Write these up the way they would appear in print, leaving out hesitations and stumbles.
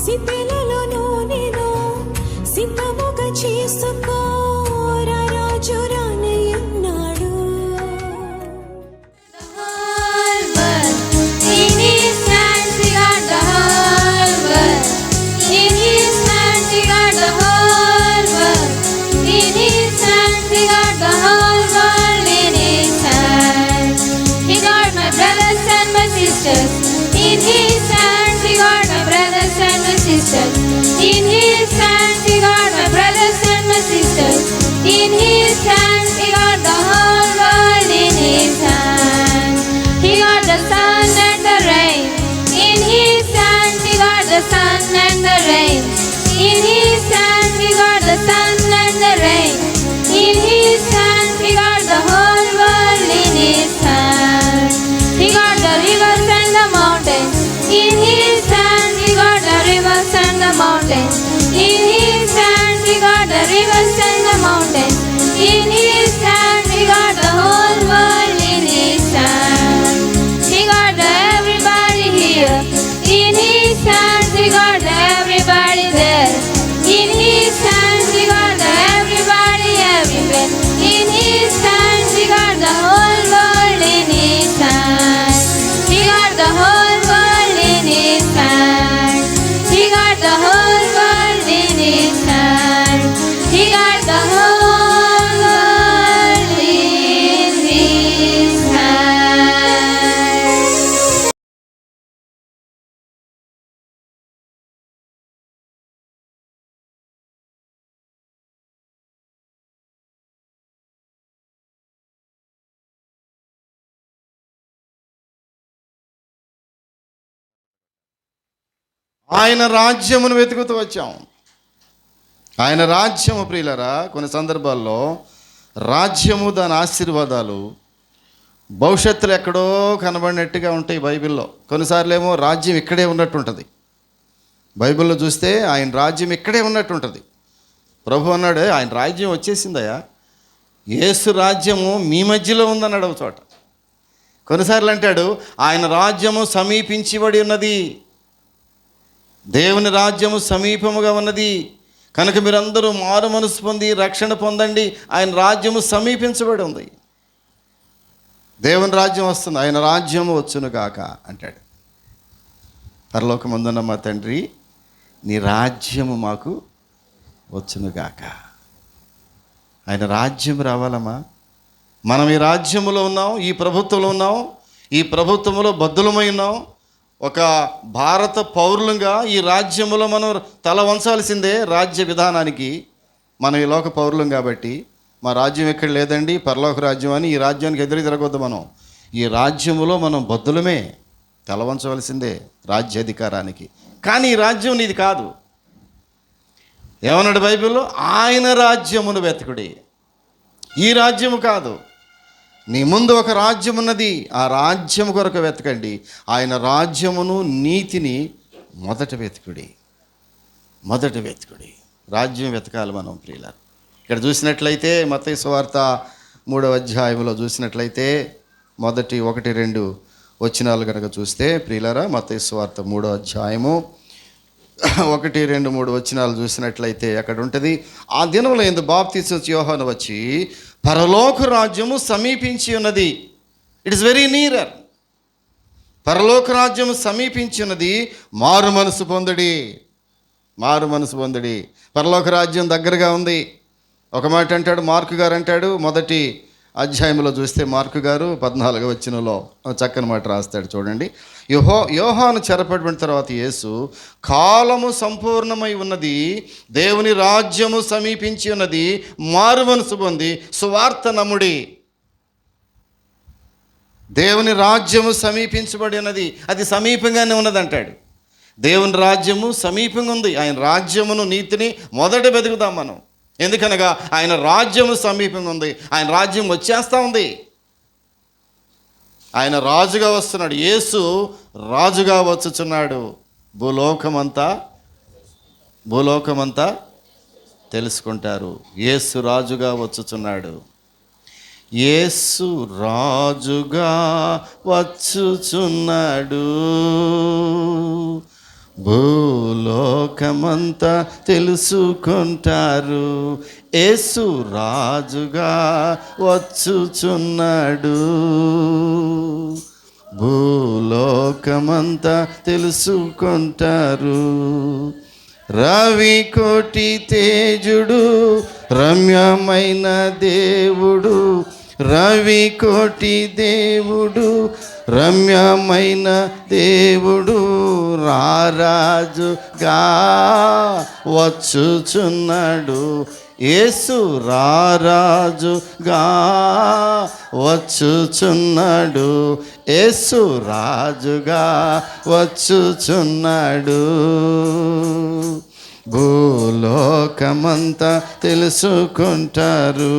సిద్ధెలలో నేను సిద్ధముగా చేసుకో రాజు రానయ్యున్నాడు. In his hands he got my brothers and my sisters. In his hands he got my brothers and my sisters. In his hands he got the whole world in his hands. He got the sun and the rain. In his hands he got the sun and the rain. In his hands he got the sun and the rain. In his hands he got the whole world in his hands. He got the rivers and the mountains. In his hands he got the rivers and the mountains. In his hands he got the rivers and the mountains. In his hands he got the whole world in his hands. He got everybody here. In his hands he got everybody there. In his hands he got everybody everywhere. In his hands he got the whole world in his hands. He got the whole world in his hands. He got the whole world in his hands. He got the whole world in his hands. ఆయన రాజ్యమును వెతుకుతూ వచ్చాం. ఆయన రాజ్యము ప్రియులరా, కొన్ని సందర్భాల్లో రాజ్యము దాని ఆశీర్వాదాలు భవిష్యత్తులో ఎక్కడో కనబడినట్టుగా ఉంటాయి బైబిల్లో. కొన్నిసార్లు ఏమో రాజ్యం ఇక్కడే ఉన్నట్టు ఉంటుంది. బైబిల్లో చూస్తే ఆయన రాజ్యం ఇక్కడే ఉన్నట్టు ఉంటుంది. ప్రభు అన్నాడు, ఆయన రాజ్యం వచ్చేసిందయా, యేసు రాజ్యము మీ మధ్యలో ఉందన్నాడు ఒక చోట. కొన్నిసార్లు అంటాడు, ఆయన రాజ్యము సమీపించబడి ఉన్నది, దేవుని రాజ్యము సమీపముగా ఉన్నది, కనుక మీరందరూ మారు మనసు పొంది రక్షణ పొందండి, ఆయన రాజ్యము సమీపించబడి ఉంది. దేవుని రాజ్యం వస్తుంది, ఆయన రాజ్యము వచ్చును గాక అంటాడు. పరలోకమందున్న మా తండ్రి, నీ రాజ్యము మాకు వచ్చును గాక. ఆయన రాజ్యం రావాలమ్మా. మనం ఈ రాజ్యములో ఉన్నాం, ఈ ప్రభుత్వంలో ఉన్నాం, ఈ ప్రభుత్వంలో బద్దులమై ఉన్నాం. ఒక భారత పౌరులుగా ఈ రాజ్యములో మనం తల వంచాల్సిందే. రాజ్య విధానానికి మనం ఈ లోక పౌరులం కాబట్టి మా రాజ్యం ఎక్కడ లేదండి, పరలోక రాజ్యం అని ఈ రాజ్యానికి ఎదురు తిరగొద్దు. మనం ఈ రాజ్యములో మనం బద్దులమే, తల వంచవలసిందే రాజ్యాధికారానికి. కానీ ఈ రాజ్యం నీది కాదు. ఏమన్నాడు బైబిల్లో? ఆయన రాజ్యమును వెతకుడి. ఈ రాజ్యము కాదు, నీ ముందు ఒక రాజ్యం ఉన్నది, ఆ రాజ్యం కొరకు వెతకండి. ఆయన రాజ్యమును నీతిని మొదట వెతుకుడి. రాజ్యం వెతకాలి మనం ప్రియులారా. ఇక్కడ చూసినట్లయితే మత్తయి సువార్త 3వ అధ్యాయంలో చూసినట్లయితే మొదటి 1-2 వచనాలు కనుక చూస్తే ప్రియులారా, మత్తయి సువార్త 3వ అధ్యాయము 1, 2, 3 వచనాలు చూసినట్లయితే అక్కడ ఉంటుంది, ఆ దినములో యందు బాప్తిస్మము యోహాను వచ్చి పరలోక రాజ్యము సమీపించి ఉన్నది. It is very nearer. పరలోక రాజ్యము సమీపించి ఉన్నది, మారు మనసు పొందుడి. పరలోక రాజ్యం దగ్గరగా ఉంది. ఒక మాట అంటాడు మార్కు గారు, అంటాడు మొదటి అధ్యాయంలో చూస్తే మార్కు గారు 14వ వచనంలో చక్కని మాట రాస్తాడు చూడండి. యోహాను చెరపడిన తర్వాత యేసు, కాలము సంపూర్ణమై ఉన్నది, దేవుని రాజ్యము సమీపించి ఉన్నది, మారు మనసు పొంది సువార్త నమ్ముడి. దేవుని రాజ్యము సమీపించబడి ఉన్నది, అది సమీపంగానే ఉన్నది అంటాడు. దేవుని రాజ్యము సమీపంగా ఉంది. ఆయన రాజ్యమును నీతిని మొదట వెతుకుదాం మనం. ఎందుకనగా ఆయన రాజ్యము సమీపంగా ఉంది, ఆయన రాజ్యం వచ్చేస్తూ ఉంది. ఆయన రాజుగా వస్తున్నాడు. యేసు రాజుగా వచ్చుచున్నాడు. భూలోకమంతా తెలుసుకుంటారు. యేసు రాజుగా వచ్చుచున్నాడు. యేసు రాజుగా వచ్చుచున్నాడు. భూలోకమంతా తెలుసుకుంటారు, యేసు రాజుగా వచ్చుచున్నాడు. భూలోకమంతా తెలుసుకుంటారు. రవి కోటి తేజుడు, రమ్యమైన దేవుడు, రవి కోటి దేవుడు, రమ్యమైన దేవుడు, రారాజుగా వచ్చుచున్నాడు. యేసు రారాజుగా వచ్చుచున్నాడు, యేసు రాజుగా వచ్చుచున్నాడు. భూలోకమంతా తెలుసుకుంటారు.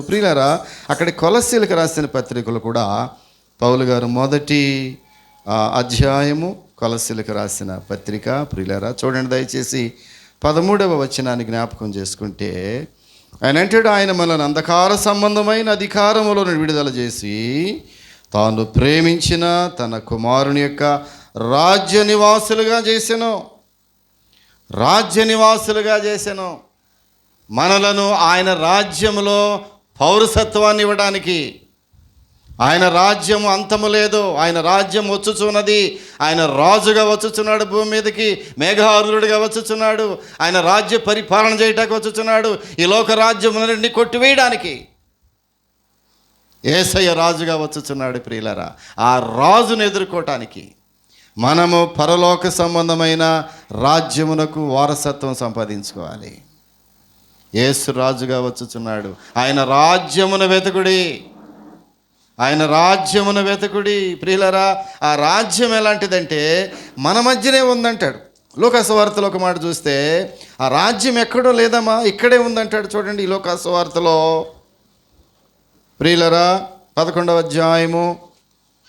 ప్రియులారా, అక్కడ కొలస్సీలకు రాసిన పత్రికలు కూడా పౌలు గారు మొదటి అధ్యాయము కొలస్సీలకు రాసిన పత్రిక. ప్రియులారా చూడండి దయచేసి 13వ వచనాన్ని జ్ఞాపకం చేసుకుంటే ఆయన అంటాడు, ఆయన మనల్ని అంధకార సంబంధమైన అధికారములో విడుదల చేసి తాను ప్రేమించిన తన కుమారుని యొక్క రాజ్య నివాసులుగా చేసెను. రాజ్య నివాసులుగా చేసెను. మనలను ఆయన రాజ్యములో పౌరసత్వాన్ని ఇవ్వడానికి. ఆయన రాజ్యం అంతము లేదు, ఆయన రాజ్యం వచ్చుచున్నది. ఆయన రాజుగా వచ్చుచున్నాడు, భూమి మీదకి మేఘారులుడిగా వచ్చుచున్నాడు. ఆయన రాజ్య పరిపాలన చేయటానికి వచ్చుచున్నాడు, ఈ లోక రాజ్యములన్నింటినీ కొట్టివేయడానికి. యేసయ్య రాజుగా వచ్చుచున్నాడు. ప్రియులారా, ఆ రాజును ఎదుర్కోవటానికి మనము పరలోక సంబంధమైన రాజ్యమునకు వారసత్వం సంపాదించుకోవాలి. యేసు రాజుగా వచ్చుచున్నాడు. ఆయన రాజ్యమును వెతుకుడి, ఆయన రాజ్యమును వెతుకుడి. ప్రియులరా, ఆ రాజ్యం ఎలాంటిదంటే మన మధ్యనే ఉందంటాడు. లోకాసు వార్తలో ఒక మాట చూస్తే ఆ రాజ్యం ఎక్కడో లేదమ్మా, ఇక్కడే ఉందంటాడు. చూడండి ఈ లోకాసు వార్తలో ప్రియులరా 11వ అధ్యాయము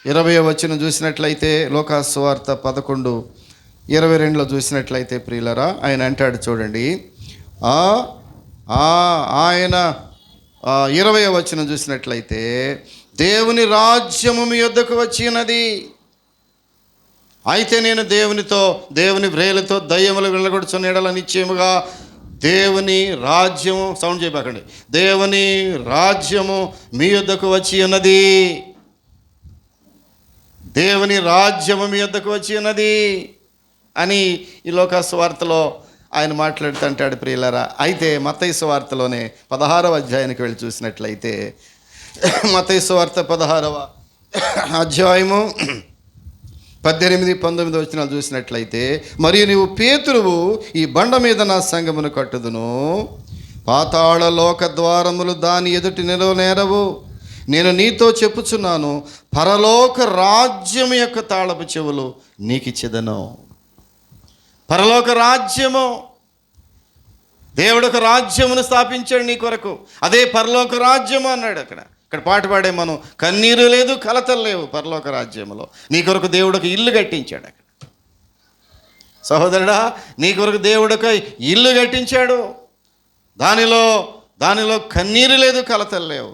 20వ వచనం చూసినట్లయితే, లోకాసు వార్త 11:22 చూసినట్లయితే ప్రియులరా ఆయన అంటాడు చూడండి, ఆయన 20వ వచనం చూసినట్లయితే, దేవుని రాజ్యము మీ యొద్దకు వచ్చి ఉన్నది, అయితే నేను దేవుని వ్రేలతో దయ్యములు వెళ్ళగొడుచున్న ఎడల నిశ్చయముగా దేవుని రాజ్యము, సౌండ్ చేయబాకండి, దేవుని రాజ్యము మీ యొద్దకు వచ్చి ఉన్నది. దేవుని రాజ్యము మీ యొద్దకు వచ్చి ఉన్నది అని ఈ లోకాసు వార్తలో ఆయన మాట్లాడుతుంటాడు. ప్రియులారా, అయితే మత్తయి సువార్తలోనే 16వ అధ్యాయానికి వెళ్ళి చూసినట్లయితే, మత్తయి సువార్త 16వ అధ్యాయము 18-19 వచనాలు చూసినట్లయితే, మరియు నీవు పేతురువు, ఈ బండ మీద నా సంఘమును కట్టుదును, పాతాళ లోక ద్వారములు దాని ఎదుటి నిలవనేరవు. నేను నీతో చెప్పుచున్నాను, పరలోక రాజ్యము యొక్క తాళపు చెవులు నీకిచ్చెదను. పరలోక రాజ్యము, దేవుడు ఒక రాజ్యమును స్థాపించాడు నీ కొరకు, అదే పరలోక రాజ్యము అన్నాడు. ఇక్కడ పాట పాడే మనం, కన్నీరు లేదు కలతలు లేవు పరలోక రాజ్యములో. నీ కొరకు దేవుడు ఒక ఇల్లు కట్టించాడు. అక్కడ సహోదరుడా, నీ కొరకు దేవుడు ఒక ఇల్లు కట్టించాడు. దానిలో కన్నీరు లేదు కలతలు లేవు.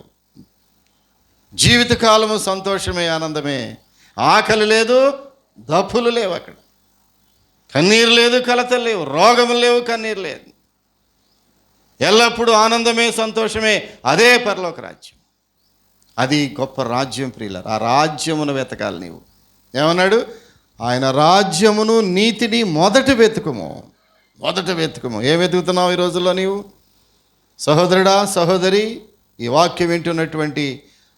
జీవితకాలము సంతోషమే, ఆనందమే. ఆకలి లేదు, దప్పులు లేవు. అక్కడ కన్నీరు లేదు, కలతలు లేవు, రోగములు లేవు, కన్నీరు లేదు. ఎల్లప్పుడూ ఆనందమే, సంతోషమే. అదే పరలోక రాజ్యం. అది గొప్ప రాజ్యం ప్రియులారా. ఆ రాజ్యమును వెతకాలి నీవు. ఏమన్నాడు? ఆయన రాజ్యమును నీతిని మొదట వెతుకుము. ఏం వెతుకుతున్నావు ఈ రోజుల్లో నీవు? సహోదరుడా, సహోదరి, ఈ వాక్యం వింటున్నటువంటి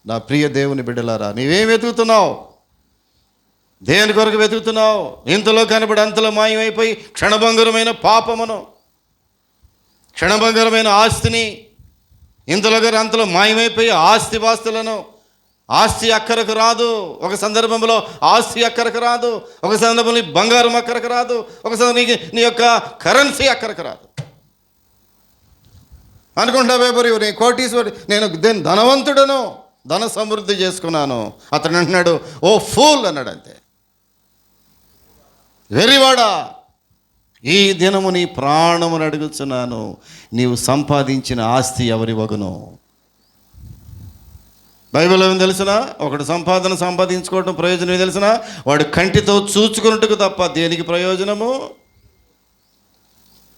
నా ప్రియ దేవుని బిడ్డలారా, నీవేం వెతుకుతున్నావు? దేని కొరకు వెతుకుతున్నావు? ఇంతలో కనబడి అంతలో మాయమైపోయి క్షణభంగురమైన పాపమును, క్షణభంగురమైన ఆస్తిని, ఇంతలో అంతలో మాయమైపోయి ఆస్తిపాస్తులను. ఆస్తి అక్కరకు రాదు. ఒక సందర్భంలో ఆస్తి అక్కరకు రాదు, ఒక సందర్భంలో బంగారం అక్కరకు రాదు, ఒక సందర్భంలో నీ యొక్క కరెన్సీ అక్కరకు రాదు. అనుకుంటావే నేను కోటీశ్వరుడు, నేను ధనవంతుడను, ధన సమృద్ధి చేసుకున్నాను. అతను అంటున్నాడు, ఓ ఫూల్ అన్నాడు. అంతే. వెర్రివాడా, ఈ దినము నీ ప్రాణమును అడుగుచున్నాను, నీవు సంపాదించిన ఆస్తి ఎవరి వగును? బైబిల్ ఏమి తెలుసునా? ఒకటి సంపాదించుకోవటం ప్రయోజనం తెలిసినా, వాడు కంటితో చూచుకున్నట్టుకు తప్ప దేనికి ప్రయోజనము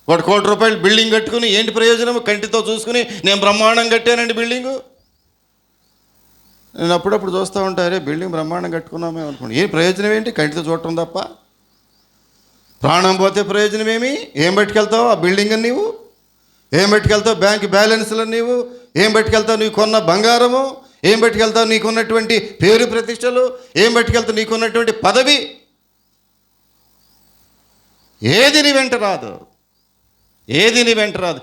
₹1,00,00,000 బిల్డింగ్ కట్టుకుని ఏంటి ప్రయోజనం? కంటితో చూసుకుని నేను బ్రహ్మాండం కట్టానండి బిల్డింగు. నేను అప్పుడప్పుడు చూస్తూ ఉంటారే బిల్డింగ్ బ్రహ్మాండం కట్టుకున్నామే అనుకోండి. ఏ ప్రయోజనం ఏంటి? కంటితో చూడటం తప్ప. ప్రాణం పోతే ప్రయోజనం ఏమి? ఏం పట్టుకెళ్తావు ఆ బిల్డింగ్ అని నీవు? ఏం పట్టుకెళ్తావు బ్యాంక్ బ్యాలెన్స్లు నీవు? ఏం పట్టుకెళ్తావు నీకు కొన్న బంగారము? ఏం పట్టుకెళ్తావు నీకున్నటువంటి పేరు ప్రతిష్టలు? ఏం పట్టుకెళ్తావు నీకున్నటువంటి పదవి? ఏది నీ వెంట రాదు, ఏది నీ వెంట రాదు.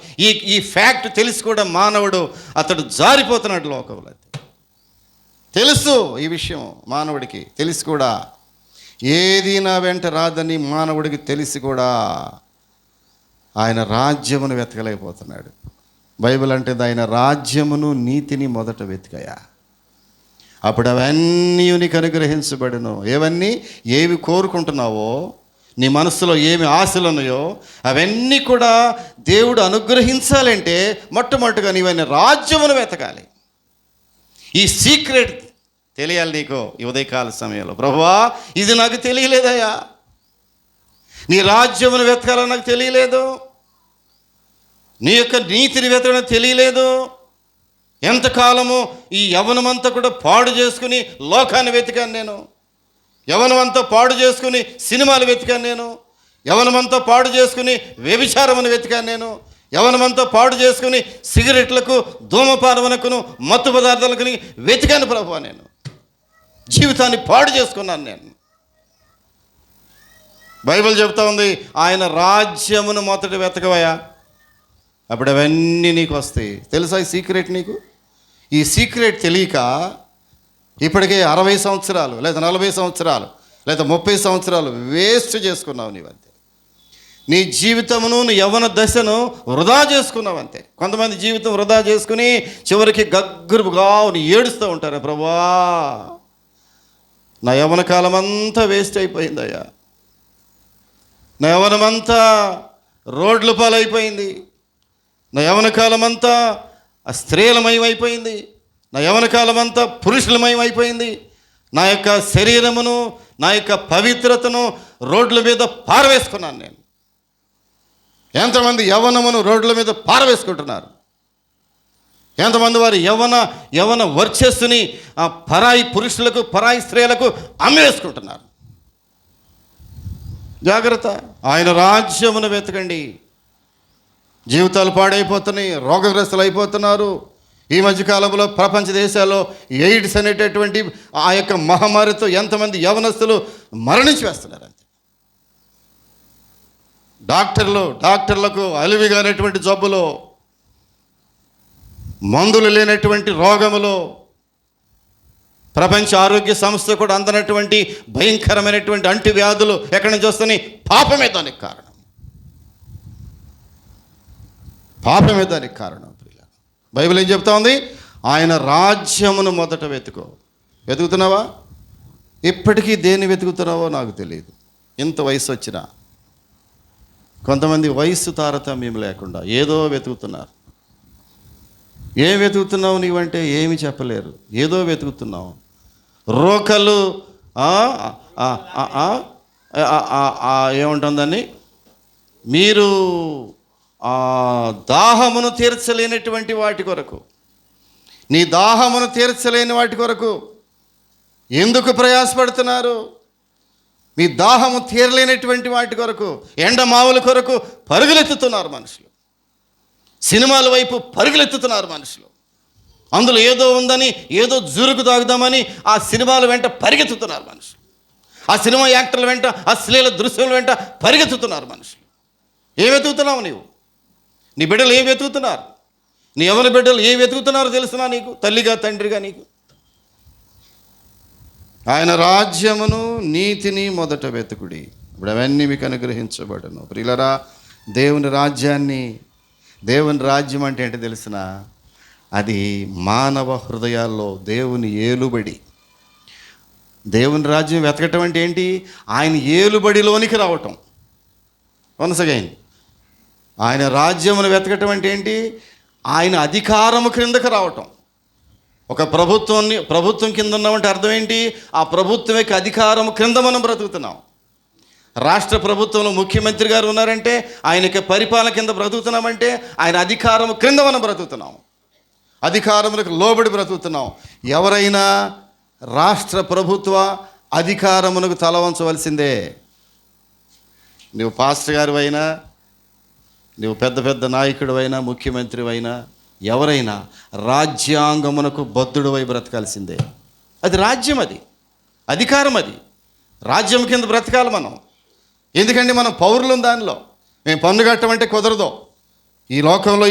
ఈ ఫ్యాక్ట్ తెలిసి కూడా మానవుడు అతడు జారిపోతున్నాడు లోకంలో. తెలుసు ఈ విషయం మానవుడికి, తెలిసి కూడా ఏది నా వెంట రాదని మానవుడికి తెలిసి కూడా ఆయన రాజ్యమును వెతకలేకపోతున్నాడు. బైబిల్ అంటే ఆయన రాజ్యమును నీతిని మొదట వెతికయా, అప్పుడు అవన్నీ నీకు అనుగ్రహించబడును. ఏవి కోరుకుంటున్నావో, నీ మనసులో ఏమి ఆశలు ఉన్నాయో అవన్నీ కూడా దేవుడు అనుగ్రహించాలంటే మొట్టమొదటిగా నీవైన రాజ్యమును వెతకాలి. ఈ సీక్రెట్ తెలియాలి నీకు ఈ ఉదయకాల సమయంలో. ప్రభువా, ఇది నాకు తెలియలేదయ్యా, నీ రాజ్యమును వెతకాలని నాకు తెలియలేదు, నీ యొక్క నీతిని వెతకడం తెలియలేదు. ఎంతకాలము ఈ యవ్వనమంతా కూడా పాడు చేసుకుని లోకాన్ని వెతికాను నేను, యవ్వనమంతా పాడు చేసుకుని సినిమాలు వెతికాను నేను, యవ్వనమంతా పాడు చేసుకుని వ్యభిచారమును వెతికాను నేను, యవ్వనమంతా పాడు చేసుకుని సిగరెట్లకు ధూమపానమునకును మత్తు పదార్థాలకు వెతికాను ప్రభువా. నేను జీవితాన్ని పాడు చేసుకున్నాను నేను. బైబిల్ చెప్తా ఉంది, ఆయన రాజ్యమును మొదట వెతకవయా, అప్పుడు అవన్నీ నీకు వస్తాయి. తెలుసా ఈ సీక్రెట్ నీకు? ఈ సీక్రెట్ తెలియక ఇప్పటికే 60 సంవత్సరాలు లేదా 40 సంవత్సరాలు లేదా 30 సంవత్సరాలు వేస్ట్ చేసుకున్నావు నీవంతే. నీ జీవితమును, నీ యవ్వన దశను వృధా చేసుకున్నావు అంతే. కొంతమంది జీవితం వృధా చేసుకుని చివరికి గగ్గురుగా ఏడుస్తూ ఉంటారు, ప్రభువా నా యవ్వన కాలం అంతా వేస్ట్ అయిపోయిందయ్యా, నా యవ్వనమంతా రోడ్ల పాలైపోయింది, నా యవ్వన కాలం అంతా స్త్రీలమయం అయిపోయింది, నా యవ్వన కాలం అంతా పురుషులమయం అయిపోయింది, నా యొక్క శరీరమును, నా యొక్క పవిత్రతను రోడ్ల మీద పారవేసుకున్నాను నేను. ఎంతమంది యవ్వనమును రోడ్ల మీద పారవేసుకుంటున్నారు, ఎంతమంది వారి యవ్వన వర్చస్సుని పరాయి పురుషులకు, పరాయి స్త్రీలకు అమ్మివేసుకుంటున్నారు. జాగ్రత్త, ఆయన రాజ్యమును వెతకండి. జీవితాలు పాడైపోతున్నాయి, రోగగ్రస్తులు అయిపోతున్నారు. ఈ మధ్యకాలంలో ప్రపంచ దేశాల్లో ఎయిడ్స్ అనేటటువంటి ఆ యొక్క మహమ్మారితో ఎంతమంది యవనస్తులు మరణించి వేస్తున్నారు అంతే. డాక్టర్లకు అలివిగానటువంటి జబ్బులు, మందులు లేనటువంటి రోగములు, ప్రపంచ ఆరోగ్య సంస్థ కూడా అందనటువంటి భయంకరమైనటువంటి అంటువ్యాధులు ఎక్కడి నుంచి వస్తున్నాయి? పాపమే దానికి కారణం, పాపమే దానికి కారణం. బైబిల్ ఏం చెప్తా ఉంది? ఆయన రాజ్యమును మొదట వెతుకుతున్నావా? ఇప్పటికీ దేన్ని వెతుకుతున్నావో నాకు తెలియదు. ఇంత వయసు వచ్చినా కొంతమంది వయస్సు తారతమ్యం లేకుండా ఏదో వెతుకుతున్నారు. ఏం వెతుకుతున్నావు నీవంటే ఏమి చెప్పలేరు, ఏదో వెతుకుతున్నావు. రోకలు ఏముంటుందని మీరు దాహమును తీర్చలేనటువంటి వాటి కొరకు, నీ దాహమును తీర్చలేని వాటి కొరకు ఎందుకు ప్రయాసపడుతున్నారు? మీ దాహము తీరలేనటువంటి వాటి కొరకు, ఎండమావుల కొరకు పరుగులెత్తుతున్నారు మనుషులు, సినిమాల వైపు పరుగులెత్తుతున్నారు మనుషులు. అందులో ఏదో ఉందని, ఏదో జురుకు తాగుదామని ఆ సినిమాల వెంట పరిగెత్తుతున్నారు మనుషులు, ఆ సినిమా యాక్టర్ల వెంట, ఆ అశ్లీల దృశ్యాల వెంట పరిగెత్తుతున్నారు మనుషులు. ఏం వెతుకుతున్నావు నీవు? నీ బిడ్డలు ఏం వెతుకుతున్నారు? నీ ఎవరి బిడ్డలు ఏం వెతుకుతున్నారో తెలుసునా నీకు? తల్లిగా తండ్రిగా నీకు ఆయన రాజ్యమును నీతిని మొదట వెతుకుడి, ఇప్పుడు అవన్నీ మీకు అనుగ్రహించబడును. ప్రియులరా, దేవుని రాజ్యం అంటే ఏంటి తెలిసిన? అది మానవ హృదయాల్లో దేవుని ఏలుబడి. దేవుని రాజ్యం వెతకటం అంటే ఏంటి? ఆయన ఏలుబడిలోనికి రావటం. వన్స్ అగైన్, ఆయన రాజ్యమును వెతకటం అంటే ఏంటి? ఆయన అధికారము క్రిందకు రావటం. ఒక ప్రభుత్వం కింద ఉన్నామంటే అర్థం ఏంటి? ఆ ప్రభుత్వం యొక్క అధికారం క్రింద మనం బ్రతుకుతున్నాం. రాష్ట్ర ప్రభుత్వంలో ముఖ్యమంత్రి గారు ఉన్నారంటే ఆయనకి పరిపాలన కింద బ్రతుకుతున్నామంటే ఆయన అధికారం క్రింద మనం బ్రతుకుతున్నాం, అధికారములకు లోబడి బ్రతుకుతున్నాం. ఎవరైనా రాష్ట్ర ప్రభుత్వ అధికారమునకు తల వంచవలసిందే. నువ్వు పాస్టర్ గారు అయినా, నువ్వు పెద్ద పెద్ద నాయకుడు అయినా, ముఖ్యమంత్రి అయినా, ఎవరైనా రాజ్యాంగమునకు బద్ధుడు అయి బ్రతకాల్సిందే. అది రాజ్యం, అది అధికారం, అది రాజ్యం కింద బ్రతకాలి మనం. ఎందుకంటే మనం పౌరులం, దానిలో మేము పన్ను కట్టమంటే కుదరదు. ఈ లోకంలో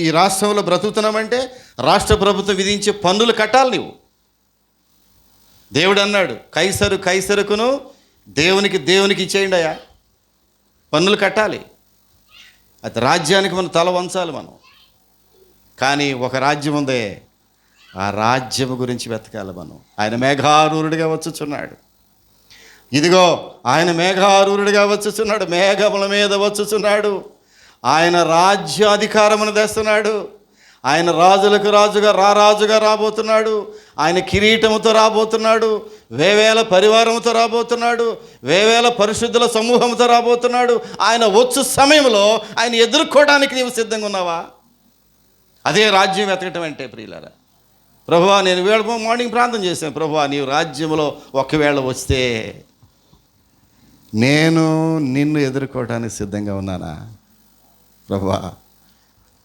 ఈ రాష్ట్రంలో బ్రతుకుతున్నామంటే రాష్ట్ర ప్రభుత్వం విధించే పన్నులు కట్టాలి నువ్వు. దేవుడు అన్నాడు, కైసరుకును దేవునికి ఇచ్చేయండి అయ్యా, పన్నులు కట్టాలి. అది రాజ్యానికి మనం తల వంచాలి మనం. కానీ ఒక రాజ్యం ఉందే, ఆ రాజ్యం గురించి వెతకాలి మనం. ఆయన మేఘారూరుడిగా వచ్చుచున్నాడు. ఇదిగో ఆయన మేఘారూరుడిగా వచ్చుచున్నాడు, మేఘముల మీద వచ్చుచున్నాడు. ఆయన రాజ్యాధికారమును తెస్తున్నాడు. ఆయన రాజులకు రాజుగా రారాజుగా రాబోతున్నాడు. ఆయన కిరీటముతో రాబోతున్నాడు. వేవేల పరివారముతో రాబోతున్నాడు. వేవేల పరిశుద్ధుల సమూహంతో రాబోతున్నాడు. ఆయన వచ్చు సమయంలో ఆయన ఎదుర్కోవడానికి నీవు సిద్ధంగా ఉన్నావా? అదే రాజ్యం వెతకటం అంటే ప్రియులారా. ప్రభువా, నేను మార్నింగ్ ప్రార్థన చేశాను, ప్రభువా నీవు రాజ్యంలో ఒకవేళ వస్తే నేను నిన్ను ఎదుర్కోవడానికి సిద్ధంగా ఉన్నానా? ప్రభువా,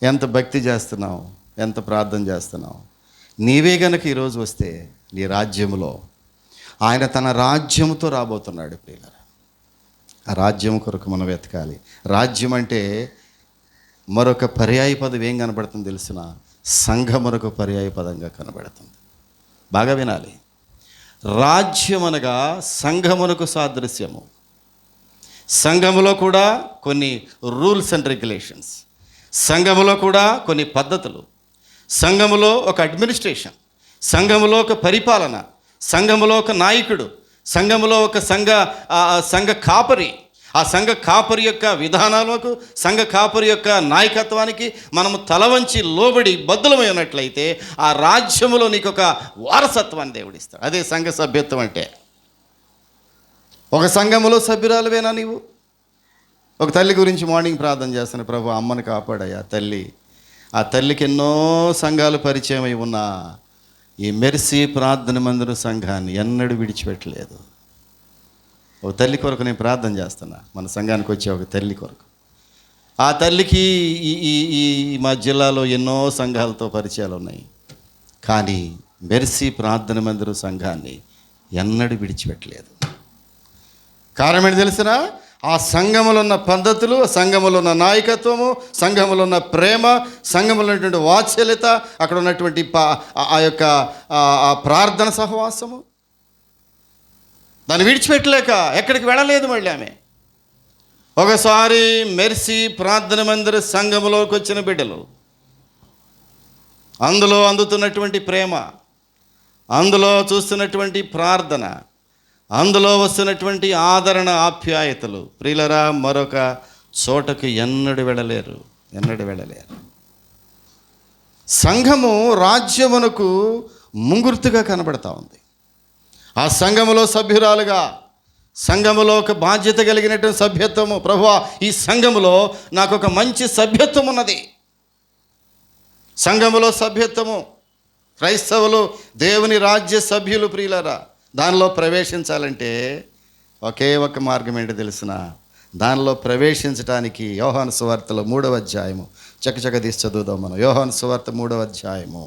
ఎంత భక్తి చేస్తున్నావు, ఎంత ప్రార్థన చేస్తున్నావు. నీవే గనక ఈరోజు వస్తే నీ రాజ్యములో ఆయన తన రాజ్యముతో రాబోతున్నాడు ప్రియులారా. ఆ రాజ్యం కొరకు మనం వెతకాలి. రాజ్యం అంటే మరొక పర్యాయ పదం ఏం కనబడుతుంది తెలిసిన? సంఘమునకు పర్యాయ పదంగా కనబడుతుంది. బాగా వినాలి. రాజ్యం అనగా సంఘమునకు సాదృశ్యము. సంఘములో కూడా కొన్ని రూల్స్ అండ్ రెగ్యులేషన్స్, సంఘములో కూడా కొన్ని పద్ధతులు, సంఘములో ఒక అడ్మినిస్ట్రేషన్, సంఘములో ఒక పరిపాలన, సంఘములో ఒక నాయకుడు, సంఘములో ఒక సంఘ కాపరి. ఆ సంఘ కాపరి యొక్క విధానాలకు, సంఘ కాపరి యొక్క నాయకత్వానికి మనము తలవంచి లోబడి బద్దులమై ఉన్నట్లయితే ఆ రాజ్యములో నీకు ఒక వారసత్వాన్ని దేవుడిస్తాడు. అదే సంఘ సభ్యత్వం అంటే. ఒక సంఘములో సభ్యురాలువేనా నీవు? ఒక తల్లి గురించి మార్నింగ్ ప్రార్థన చేస్తాను, ప్రభు అమ్మని కాపాడయ్యా తల్లి. ఆ తల్లికి ఎన్నో సంఘాలు పరిచయం అయి ఉన్నా ఈ మెర్సీ ప్రార్థన మందిరం సంఘాన్ని ఎన్నడూ విడిచిపెట్టలేదు. ఒక తల్లి కొరకు నేను ప్రార్థన చేస్తున్నా, మన సంఘానికి వచ్చే ఒక తల్లి కొరకు. ఆ తల్లికి ఈ మా జిల్లాలో ఎన్నో సంఘాలతో పరిచయాలు ఉన్నాయి, కానీ మెర్సీ ప్రార్థన మందిరం సంఘాన్ని ఎన్నడూ విడిచిపెట్టలేదు. కారణం ఏంటి తెలిసిన? ఆ సంఘములో ఉన్న పద్ధతులు, సంఘములో ఉన్న నాయకత్వము, సంఘములో ఉన్న ప్రేమ, సంఘములో ఉన్నటువంటి వాత్సల్యత, అక్కడ ఉన్నటువంటి ఆ యొక్క ప్రార్థన సహవాసము, దాన్ని విడిచిపెట్టలేక ఎక్కడికి వెళ్ళలేదు. మళ్ళీ ఆమె ఒకసారి మెర్సీ ప్రార్థన మందిర సంఘములోకి వచ్చిన బిడ్డలు, అందులో అందుతున్నటువంటి ప్రేమ, అందులో చూస్తున్నటువంటి ప్రార్థన, అందులో వస్తున్నటువంటి ఆదరణ, ఆప్యాయతలు, ప్రియులరా మరొక చోటకు ఎన్నడూ వెళ్ళలేరు. సంఘము రాజ్యమునకు ముంగుర్తుగా కనబడతా ఉంది. ఆ సంఘములో సభ్యురాలుగా, సంఘములో ఒక బాధ్యత కలిగినటువంటి సభ్యత్వము. ప్రభువా, ఈ సంఘములో నాకు ఒక మంచి సభ్యత్వం ఉన్నది. సంఘములో సభ్యత్వము, క్రైస్తవులు దేవుని రాజ్య సభ్యులు ప్రియులరా. దానిలో ప్రవేశించాలంటే ఒకే ఒక మార్గం ఏంటో తెలిసిన? దానిలో ప్రవేశించడానికి యోహాను సువార్తలో 3వ అధ్యాయము చకచక తీసి చదువుదాం మనం. యోహాను సువార్త 3వ అధ్యాయము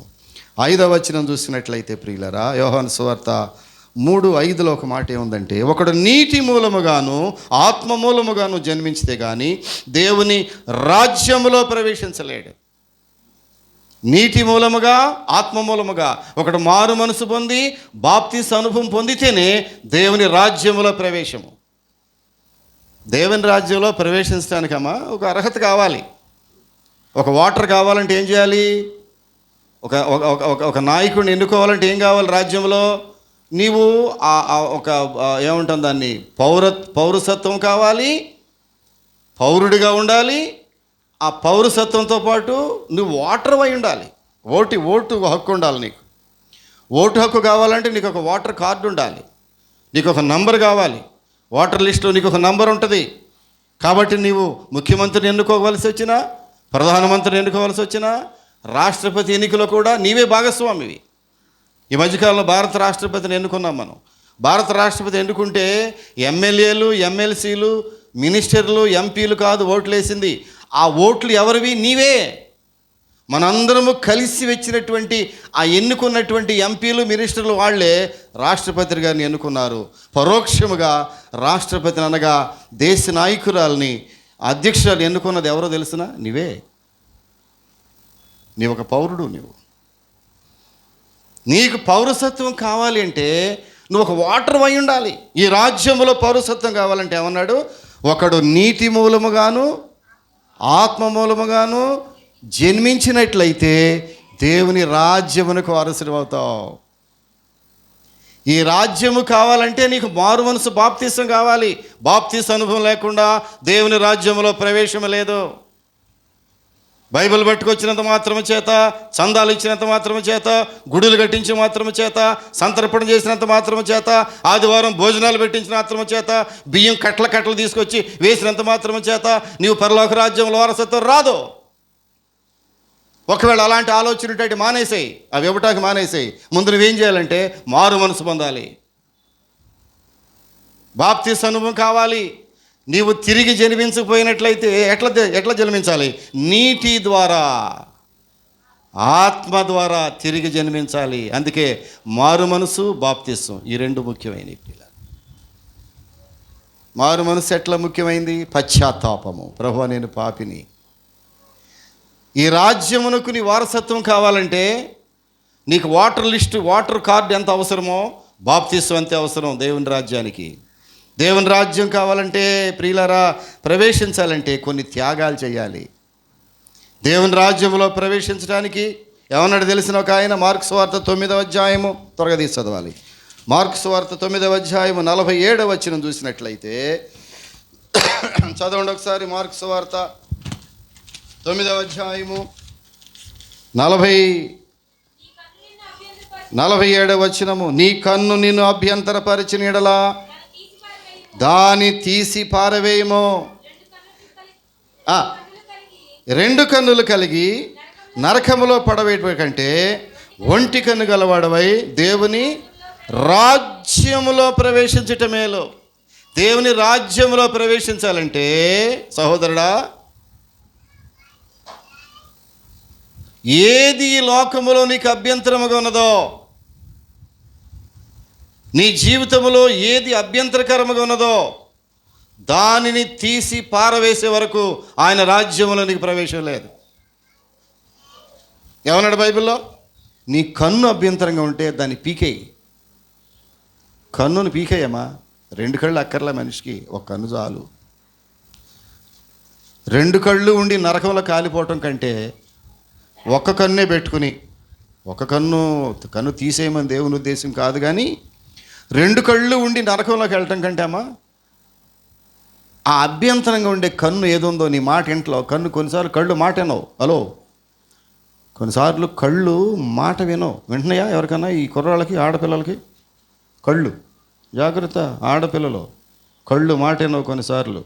5వ వచనం చూసినట్లయితే ప్రియులరా, యోహాను సువార్త 3:5లో ఒక మాట ఏముందంటే, ఒకడు నీటి మూలముగాను ఆత్మ మూలముగాను జన్మించితే కానీ దేవుని రాజ్యములో ప్రవేశించలేడు. నీటి మూలముగా, ఆత్మ మూలముగా ఒకడు మారు మనసు పొంది బాప్తీసు అనుభవం పొందితేనే దేవుని రాజ్యములో ప్రవేశము. దేవుని రాజ్యంలో ప్రవేశించడానికమ్మా ఒక అర్హత కావాలి. ఒక వాటర్ కావాలంటే ఏం చేయాలి? ఒక నాయకుడిని ఎన్నుకోవాలంటే ఏం కావాలి? రాజ్యంలో నీవు ఒక ఏమంటాం దాన్ని, పౌరసత్వం కావాలి, పౌరుడిగా ఉండాలి. ఆ పౌరసత్వంతో పాటు నువ్వు ఓటర్ అయి ఉండాలి. ఓటు హక్కు ఉండాలి నీకు. ఓటు హక్కు కావాలంటే నీకు ఒక ఓటర్ కార్డు ఉండాలి, నీకు ఒక నంబర్ కావాలి. ఓటర్ లిస్టులో నీకు ఒక నంబర్ ఉంటుంది. కాబట్టి నీవు ముఖ్యమంత్రిని ఎన్నుకోవలసి వచ్చినా, ప్రధానమంత్రిని ఎన్నుకోవాల్సి వచ్చినా, రాష్ట్రపతి ఎన్నికలో కూడా నీవే భాగస్వామివి. ఈ మధ్యకాలంలో భారత రాష్ట్రపతిని ఎన్నుకున్నాం మనం. భారత రాష్ట్రపతి ఎన్నుకుంటే ఎమ్మెల్యేలు, ఎమ్మెల్సీలు, మినిస్టర్లు, ఎంపీలు కాదు ఓట్లు వేసింది. ఆ ఓట్లు ఎవరివి? నీవే. మనందరము కలిసి వచ్చినటువంటి ఆ ఎన్నుకున్నటువంటి ఎంపీలు, మినిస్టర్లు వాళ్ళే రాష్ట్రపతి గారిని ఎన్నుకున్నారు. పరోక్షముగా రాష్ట్రపతిని అనగా దేశ నాయకురాల్ని, అధ్యక్షురాలు ఎన్నుకున్నది ఎవరో తెలుసునా? నీవే. నీవు ఒక పౌరుడు. నీకు పౌరసత్వం కావాలి అంటే నువ్వు ఒక ఓటర్ అయి ఉండాలి. ఈ రాజ్యంలో పౌరసత్వం కావాలంటే ఏమన్నాడు? ఒకడు నీతి మూలముగాను ఆత్మ మూలముగాను జన్మించినట్లయితే దేవుని రాజ్యమునకు వారసుడు అవుతావు. ఈ రాజ్యము కావాలంటే నీకు మారు మనసు బాప్తీసం కావాలి. బాప్తీస అనుభవం లేకుండా దేవుని రాజ్యంలో ప్రవేశం లేదు. బైబిల్ పట్టుకొచ్చినంత మాత్రము చేత, చందాలు ఇచ్చినంత మాత్రము చేత, గుడులు కట్టించిన మాత్రము చేత, సంతర్పణ చేసినంత మాత్రము చేత, ఆదివారం భోజనాలు పెట్టించిన మాత్రము చేత, బియ్యం కట్టలు తీసుకొచ్చి వేసినంత మాత్రము చేత నీవు పరలోక రాజ్యంలో వారసత్వం రాదు. ఒకవేళ అలాంటి ఆలోచన మానేసేయి, అవి ఇవ్వటానికి మానేసేయి. ముందు నువ్వేం చేయాలంటే మారు మనసు పొందాలి. బాప్తీస అనుభవం కావాలి. నీవు తిరిగి జన్మించకపోయినట్లయితే ఎట్లా జన్మించాలి? నీటి ద్వారా, ఆత్మ ద్వారా తిరిగి జన్మించాలి. అందుకే మారు మనసు, బాప్తీసం ఈ రెండు ముఖ్యమైనవి. మారు మనసు ఎట్లా ముఖ్యమైంది? పశ్చాత్తాపము. ప్రభువా నేను పాపిని. ఈ రాజ్యమునకు నీ వారసత్వం కావాలంటే నీకు ఓటర్ లిస్టు, ఓటర్ కార్డు ఎంత అవసరమో బాప్తీసం అంతే అవసరం. దేవుని రాజ్యానికి, దేవుని రాజ్యం కావాలంటే ప్రియులారా, ప్రవేశించాలంటే కొన్ని త్యాగాలు చేయాలి. దేవుని రాజ్యంలో ప్రవేశించడానికి ఏమన్నాడు తెలిసిన ఒక ఆయన? మార్కు సువార్త 9వ అధ్యాయము, త్వరగా తీసి చదవాలి. మార్కు సువార్త 9వ అధ్యాయము 47వ వచనం చూసినట్లయితే, చదవండి ఒకసారి. మార్కు సువార్త 9వ అధ్యాయము 47వ వచనము. నీ కన్ను నిన్ను అభ్యంతరపరిచిన యెడల దాని తీసి పారవేయము. రెండు కన్నులు కలిగి నరకములో పడవేయటం కంటే ఒంటి కన్ను గలవాడవై దేవుని రాజ్యములో ప్రవేశించటం మేలు. దేవుని రాజ్యములో ప్రవేశించాలంటే సహోదరుడా, ఏది ఈ లోకములో నీకు అభ్యంతరముగా ఉన్నదో, నీ జీవితంలో ఏది అభ్యంతరకరముగా ఉన్నదో దానిని తీసి పారవేసే వరకు ఆయన రాజ్యంలో నీకు ప్రవేశం లేదు. ఏమన్నాడు బైబిల్లో? నీ కన్ను అభ్యంతరంగా ఉంటే దాన్ని పీకేయి. కన్నును పీకేయమ్మా. 2 కళ్ళు అక్కర్లే మనిషికి, ఒక కన్ను చాలు. 2 కళ్ళు ఉండి నరకంలో కాలిపోవటం కంటే ఒక్క కన్నే పెట్టుకుని, ఒక కన్ను తీసేయమని దేవుని ఉద్దేశం కాదు, కానీ 2 కళ్ళు ఉండి నరకంలోకి వెళ్ళటం కంటే అమ్మా, ఆ అభ్యంతరంగా ఉండే కన్ను ఏదుందో నీ మాట ఇంట్లో కన్ను, కొన్నిసార్లు కళ్ళు మాట వినవు. హలో, కొన్నిసార్లు కళ్ళు మాట వింటున్నాయా ఎవరికన్నా? ఈ కుర్రాళ్ళకి, ఆడపిల్లలకి కళ్ళు జాగ్రత్త. ఆడపిల్లలు కళ్ళు మాట వినవు కొన్నిసార్లు.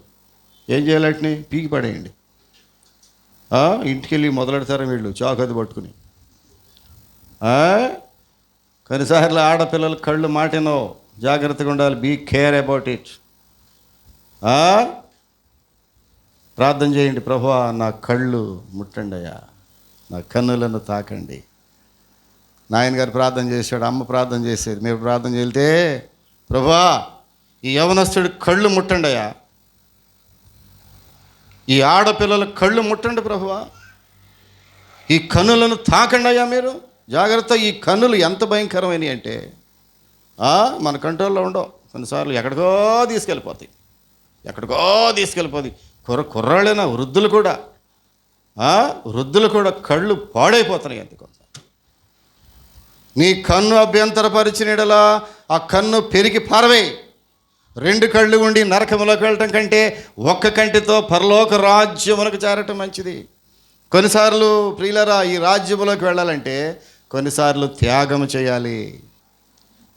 ఏం చేయాలంటే పీకి పడేయండి. ఇంటికి వెళ్ళి మొదలెడతారు వీళ్ళు చాకది పట్టుకుని. కొన్నిసార్లు ఆడపిల్లలు కళ్ళు మాటేనో, జాగ్రత్తగా ఉండాలి. Be care about it. ప్రార్థన చేయండి. ప్రభువా నా కళ్ళు ముట్టండి అయ్యా, నా కన్నులను తాకండి. నాయనగారు ప్రార్థన చేశాడు, అమ్మ ప్రార్థన చేసేది. మీరు ప్రార్థన చేస్తే, ప్రభువా ఈ యవనస్తుడి కళ్ళు ముట్టండి అయ్యా, ఈ ఆడపిల్లల కళ్ళు ముట్టండి ప్రభువా, ఈ కన్నులను తాకండి అయ్యా మీరు. జాగ్రత్త. ఈ కన్నులు ఎంత భయంకరమైనవి అంటే మన కంట్రోల్లో ఉండవు. కొన్నిసార్లు ఎక్కడికో తీసుకెళ్ళిపోతాయి. కుర్రాళ్ళైనా వృద్ధులు కూడా కళ్ళు పాడైపోతున్నాయి. అంతే. నీ కన్ను అభ్యంతరపరిచిన యెడల ఆ కన్ను పెరిగి పారవేయి. 2 కళ్ళు ఉండి నరకంలోకి వెళ్ళటం కంటే ఒక్క కంటితో పరలోక రాజ్యమునకు చేరటం మంచిది. కొన్నిసార్లు ప్రియులరా, ఈ రాజ్యములోకి వెళ్ళాలంటే కొన్నిసార్లు త్యాగం చేయాలి.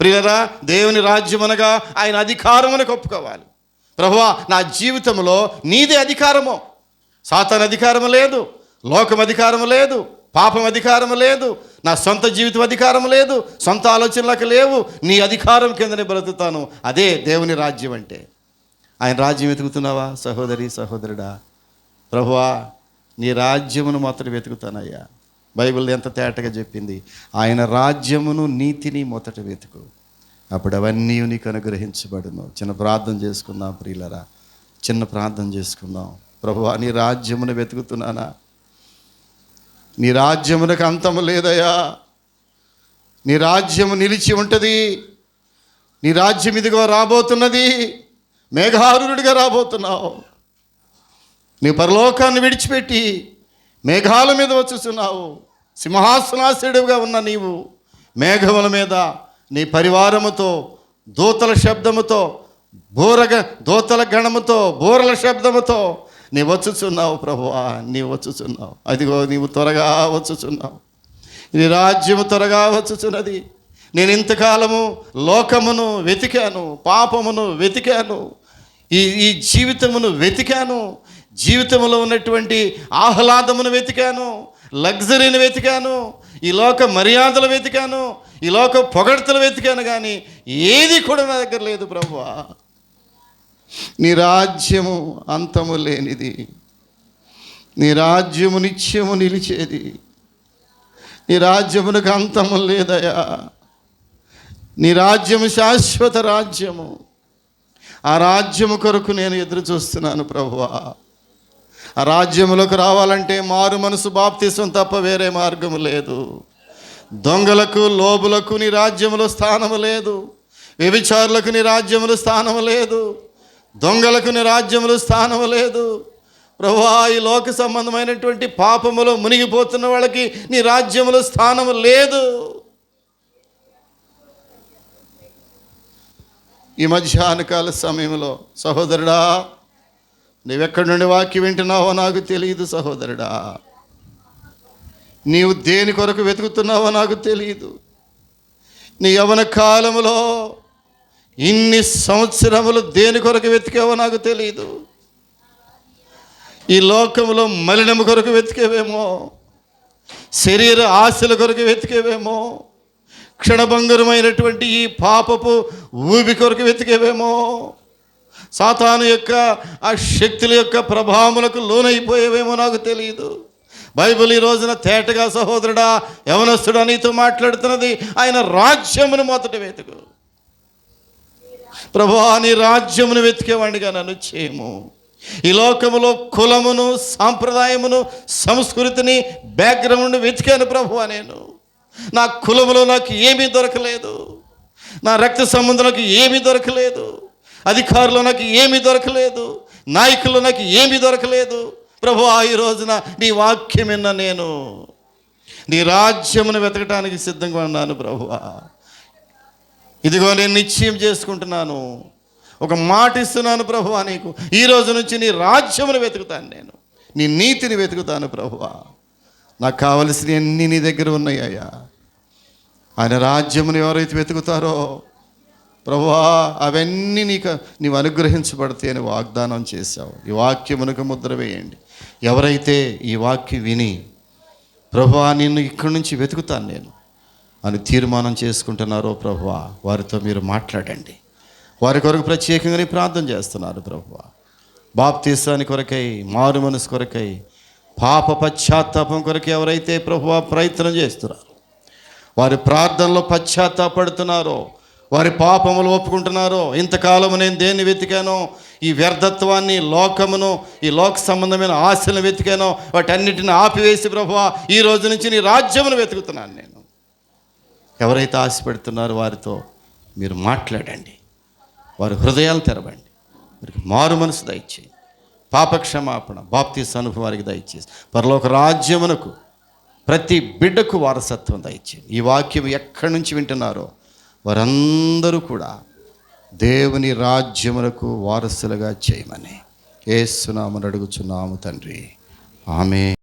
ప్రియులరా, దేవుని రాజ్యమునగా ఆయన అధికారమునకు ఒప్పుకోవాలి. ప్రభువా నా జీవితంలో నీదే అధికారము, సాతాను అధికారం లేదు, లోకం అధికారం లేదు, పాపం అధికారం లేదు, నా సొంత జీవితం అధికారం లేదు, సొంత ఆలోచనలకు లేవు, నీ అధికారం కిందనే బ్రతుకుతాను. అదే దేవుని రాజ్యం అంటే. ఆయన రాజ్యం వెతుకుతున్నావా సహోదరి సహోదరుడా? ప్రభువా నీ రాజ్యమును మొదట వెతుకుతానయ్యా. బైబిల్ ఎంత తేటగా చెప్పింది, ఆయన రాజ్యమును నీతిని మొదట వెతుకు, అప్పుడు అవన్నీ నీకు అనుగ్రహించబడును. చిన్న ప్రార్థన చేసుకుందాం ప్రియులరా, చిన్న ప్రార్థన చేసుకుందాం. ప్రభువా నీ రాజ్యమును వెతుకుతున్నానా? నీ రాజ్యమునకు అంతము లేదయ్యా. నీ రాజ్యము నిలిచి ఉంటుంది. నీ రాజ్యం ఇదిగో రాబోతున్నది. మేఘారుడిగా రాబోతున్నావు. నీ పరలోకాన్ని విడిచిపెట్టి మేఘాల మీద వచ్చుచున్నావు. సింహాసనాసీనుడిగా ఉన్న నీవు మేఘముల మీద నీ పరివారముతో, దూతల శబ్దముతో, దూతల గణముతో, బూరల శబ్దముతో నీ వచ్చుచున్నావు ప్రభువా, నీ వచ్చుచున్నావు. అదిగో నీవు త్వరగా వచ్చుచున్నావు. నీ రాజ్యము త్వరగా వచ్చుచున్నది. నేను ఇంతకాలము లోకమును వెతికాను, పాపమును వెతికాను, ఈ జీవితమును వెతికాను, జీవితంలో ఉన్నటువంటి ఆహ్లాదమును వెతికాను, లగ్జరీని వెతికాను, ఈ లోక మర్యాదలు వెతికాను, ఈ లోక పొగడ్తలు వెతికాను, కానీ ఏది కూడా నా దగ్గర లేదు ప్రభువా. నీ రాజ్యము అంతము లేనిది, నీ రాజ్యము నిత్యము నిలిచేది, నీ రాజ్యమునకు అంతము లేదయా. నీ రాజ్యము శాశ్వత రాజ్యము. ఆ రాజ్యము కొరకు నేను ఎదురు చూస్తున్నాను ప్రభువా. ఆ రాజ్యములకు రావాలంటే మారు మనసు బాప్తిసం తప్ప వేరే మార్గము లేదు. దొంగలకు, లోబులకు నీ రాజ్యములో స్థానము లేదు. వ్యభిచారులకు నీ రాజ్యములో స్థానము లేదు. దొంగలకు నీ రాజ్యములో స్థానము లేదు ప్రభువా. ఈ లోక సంబంధమైనటువంటి పాపములో మునిగిపోతున్న వాళ్ళకి నీ రాజ్యములో స్థానము లేదు. ఈ మధ్యాహ్నకాల సమయంలో సహోదరుడా, నీవెక్కడి నుండి వాక్యం వింటున్నావో నాకు తెలియదు సహోదరుడా. నీవు దేని కొరకు వెతుకుతున్నావో నాకు తెలియదు. నీ యవ్వన కాలములో ఇన్ని సంవత్సరములు దేని కొరకు వెతికావో నాకు తెలియదు. ఈ లోకములో మలినము కొరకు వెతికేవేమో, శరీర ఆశల కొరకు వెతికేవేమో, క్షణభంగురమైనటువంటి ఈ పాపపు ఊబి కొరకు వెతికేవేమో, సాతాను యొక్క ఆ శక్తుల యొక్క ప్రభావములకు లోనైపోయేవేమో నాకు తెలియదు. బైబిల్ ఈ రోజున తేటగా సహోదరుడా, యవనస్తుడా నీతో మాట్లాడుతున్నది, ఆయన రాజ్యమును మొదట వెతుకు. ప్రభువా నీ రాజ్యమును వెతికేవాడిగా నన్ను చేయము. ఈ లోకములో కులమును, సాంప్రదాయమును, సంస్కృతిని, బ్యాక్గ్రౌండ్ వెతికాను ప్రభువా. నేను నా కులములో నాకు ఏమీ దొరకలేదు, నా రక్త సంబంధులకు ఏమీ దొరకలేదు, అధికారులు నాకు ఏమీ దొరకలేదు, నాయకులు నాకు ఏమీ దొరకలేదు. ప్రభువా ఈ రోజున నీ వాక్యం విన్న నేను నీ రాజ్యమును వెతకటానికి సిద్ధంగా ఉన్నాను ప్రభువా. ఇదిగో నేను నిశ్చయం చేసుకుంటున్నాను, ఒక మాట ఇస్తున్నాను ప్రభువా నీకు. ఈ రోజు నుంచి నీ రాజ్యమును వెతుకుతాను, నేను నీ నీతిని వెతుకుతాను ప్రభువా. నాకు కావలసినవన్నీ నీ దగ్గర ఉన్నాయ్యా. ఆయన రాజ్యమును ఎవరైతే వెతుకుతారో ప్రభువా అవన్నీ నీవు అనుగ్రహించబడతాయి అని వాగ్దానం చేశావు. ఈ వాక్యమునకు ముద్ర వేయండి. ఎవరైతే ఈ వాక్యం విని ప్రభువా నిన్ను ఇక్కడి నుంచి వెతుకుతాను నేను అని తీర్మానం చేసుకుంటున్నారో ప్రభువా, వారితో మీరు మాట్లాడండి. వారి కొరకు ప్రత్యేకంగానే ప్రార్థన చేస్తున్నారు ప్రభువా. బాప్తీసాని కొరకై, మారు మనసు కొరకై, పాప పశ్చాత్తాపం కొరకై ఎవరైతే ప్రభువా ప్రయత్నం చేస్తున్నారో, వారి ప్రార్థనలో పశ్చాత్తాపడుతున్నారో, వారి పాపములు ఒప్పుకుంటున్నారో, ఇంతకాలము నేను దేన్ని వెతికానో, ఈ వ్యర్థత్వాన్ని, లోకమును, ఈ లోక సంబంధమైన ఆశలను వెతికానో, వాటన్నిటిని ఆపివేసి ప్రభువా ఈ రోజు నుంచి నీ రాజ్యమును వెతుకుతున్నాను నేను. ఎవరైతే ఆశ పెడుతున్నారో వారితో మీరు మాట్లాడండి, వారి హృదయాలు తెరవండి, వారికి మారు మనసు దయచేయండి, పాపక్షమాపణ, బాప్తీస అనుభవం వారికి దయచేసి పరలోక రాజ్యమునకు ప్రతి బిడ్డకు వారసత్వం దయచేయండి. ఈ వాక్యం ఎక్కడి నుంచి వింటున్నారో వారందరూ కూడా దేవుని రాజ్యమునకు వారసులుగా చేయమని యేసు నామమున అడుగుచున్నాము తండ్రి, ఆమేన్.